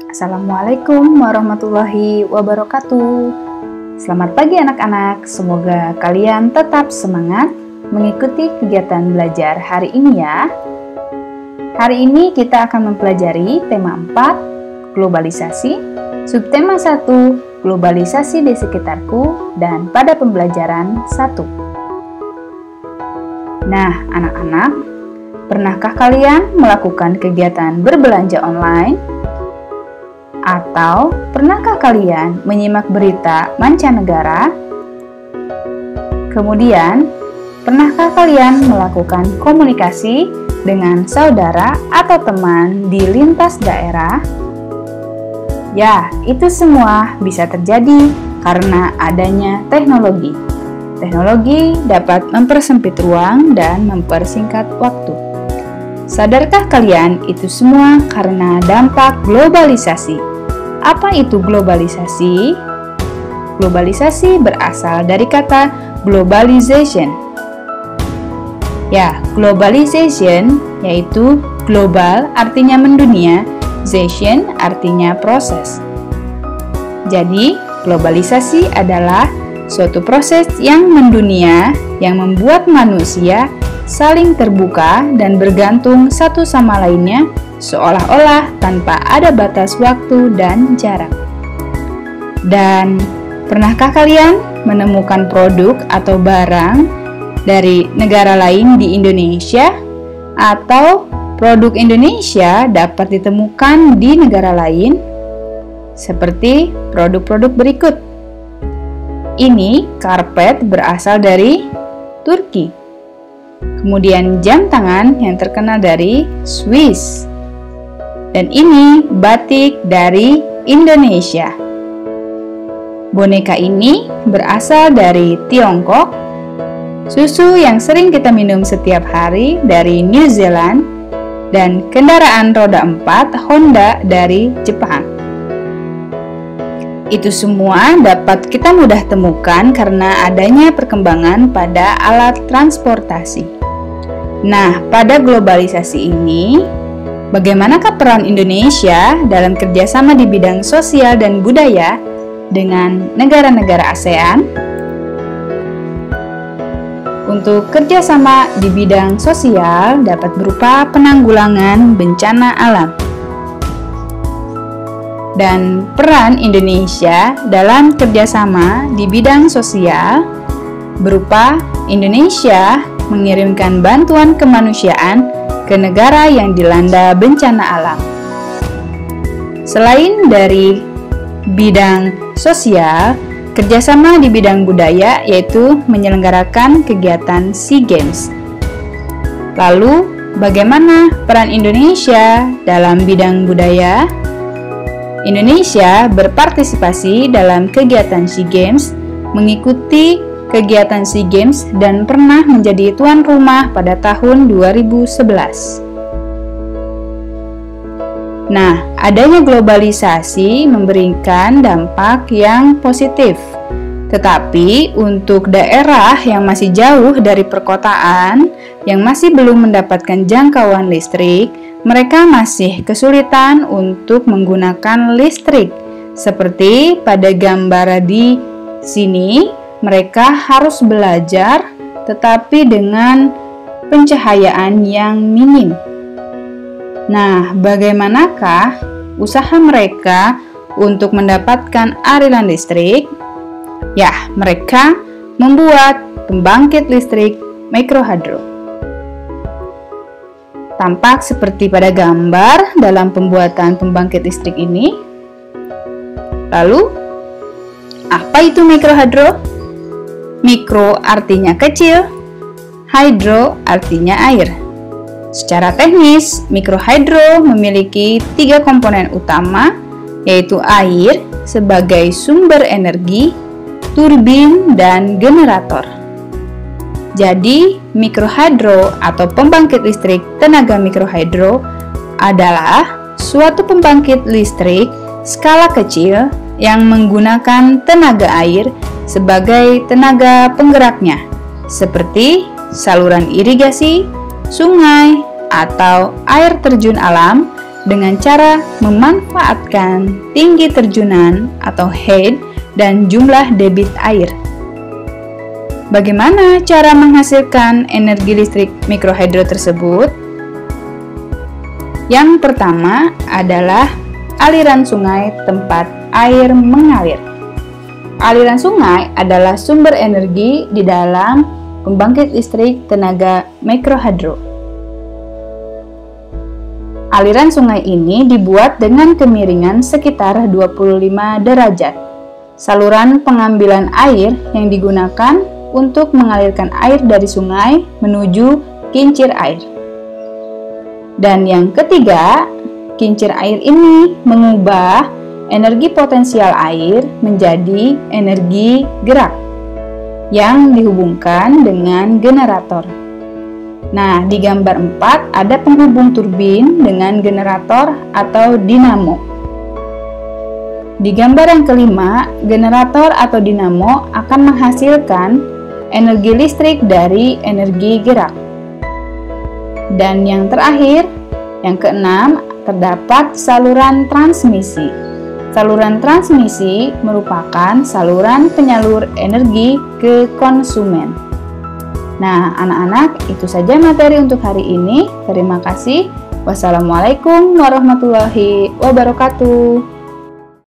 Assalamualaikum warahmatullahi wabarakatuh. Selamat pagi anak-anak, semoga kalian tetap semangat mengikuti kegiatan belajar hari ini ya. Hari ini kita akan mempelajari tema 4, globalisasi, subtema 1, globalisasi di sekitarku, dan pada pembelajaran 1. Nah, anak-anak, pernahkah kalian melakukan kegiatan berbelanja online? Atau pernahkah kalian menyimak berita mancanegara? Kemudian, pernahkah kalian melakukan komunikasi dengan saudara atau teman di lintas daerah? Ya, itu semua bisa terjadi karena adanya teknologi. Teknologi dapat mempersempit ruang dan mempersingkat waktu. Sadarkah kalian itu semua karena dampak globalisasi? Apa itu globalisasi? Globalisasi berasal dari kata globalization. Ya, globalization yaitu global artinya mendunia, zation artinya proses. Jadi, globalisasi adalah suatu proses yang mendunia yang membuat manusia saling terbuka dan bergantung satu sama lainnya seolah-olah tanpa ada batas waktu dan jarak. Dan pernahkah kalian menemukan produk atau barang dari negara lain di Indonesia? Atau produk Indonesia dapat ditemukan di negara lain? Seperti produk-produk berikut. Ini karpet berasal dari Turki. Kemudian jam tangan yang terkenal dari Swiss. Dan ini batik dari Indonesia. Boneka ini berasal dari Tiongkok. Susu yang sering kita minum setiap hari dari New Zealand. Dan kendaraan roda 4 Honda dari Jepang. Itu semua dapat kita mudah temukan karena adanya perkembangan pada alat transportasi. Nah, pada globalisasi ini, bagaimanakah peran Indonesia dalam kerjasama di bidang sosial dan budaya dengan negara-negara ASEAN? Untuk kerjasama di bidang sosial dapat berupa penanggulangan bencana alam. Dan peran Indonesia dalam kerjasama di bidang sosial berupa Indonesia mengirimkan bantuan kemanusiaan ke negara yang dilanda bencana alam. Selain dari bidang sosial, kerjasama di bidang budaya yaitu menyelenggarakan kegiatan SEA Games. Lalu, bagaimana peran Indonesia dalam bidang budaya? Indonesia berpartisipasi dalam kegiatan SEA Games, mengikuti kegiatan SEA Games dan pernah menjadi tuan rumah pada tahun 2011. Nah, adanya globalisasi memberikan dampak yang positif. Tetapi untuk daerah yang masih jauh dari perkotaan, yang masih belum mendapatkan jangkauan listrik, mereka masih kesulitan untuk menggunakan listrik. Seperti pada gambar di sini, mereka harus belajar tetapi dengan pencahayaan yang minim. Nah, bagaimanakah usaha mereka untuk mendapatkan aliran listrik? Ya, mereka membuat pembangkit listrik mikrohidro. Tampak seperti pada gambar dalam pembuatan pembangkit listrik ini. Lalu, apa itu mikrohidro? Mikro artinya kecil, hidro artinya air. Secara teknis, mikrohidro memiliki 3 komponen utama, yaitu air sebagai sumber energi, turbin, dan generator. Jadi, mikrohidro atau pembangkit listrik tenaga mikrohidro adalah suatu pembangkit listrik skala kecil yang menggunakan tenaga air sebagai tenaga penggeraknya, seperti saluran irigasi, sungai, atau air terjun alam dengan cara memanfaatkan tinggi terjunan atau head dan jumlah debit air. Bagaimana cara menghasilkan energi listrik mikrohidro tersebut? Yang pertama adalah aliran sungai tempat air mengalir. Aliran sungai adalah sumber energi di dalam pembangkit listrik tenaga mikrohidro. Aliran sungai ini dibuat dengan kemiringan sekitar 25 derajat. Saluran pengambilan air yang digunakan untuk mengalirkan air dari sungai menuju kincir air. Dan yang ketiga, kincir air ini mengubah energi potensial air menjadi energi gerak yang dihubungkan dengan generator. Nah, di gambar 4 ada penghubung turbin dengan generator atau dinamo. Di gambar yang kelima, generator atau dinamo akan menghasilkan energi listrik dari energi gerak. Dan yang terakhir, yang keenam, terdapat saluran transmisi. Saluran transmisi merupakan saluran penyalur energi ke konsumen. Nah, anak-anak, itu saja materi untuk hari ini. Terima kasih. Wassalamualaikum warahmatullahi wabarakatuh.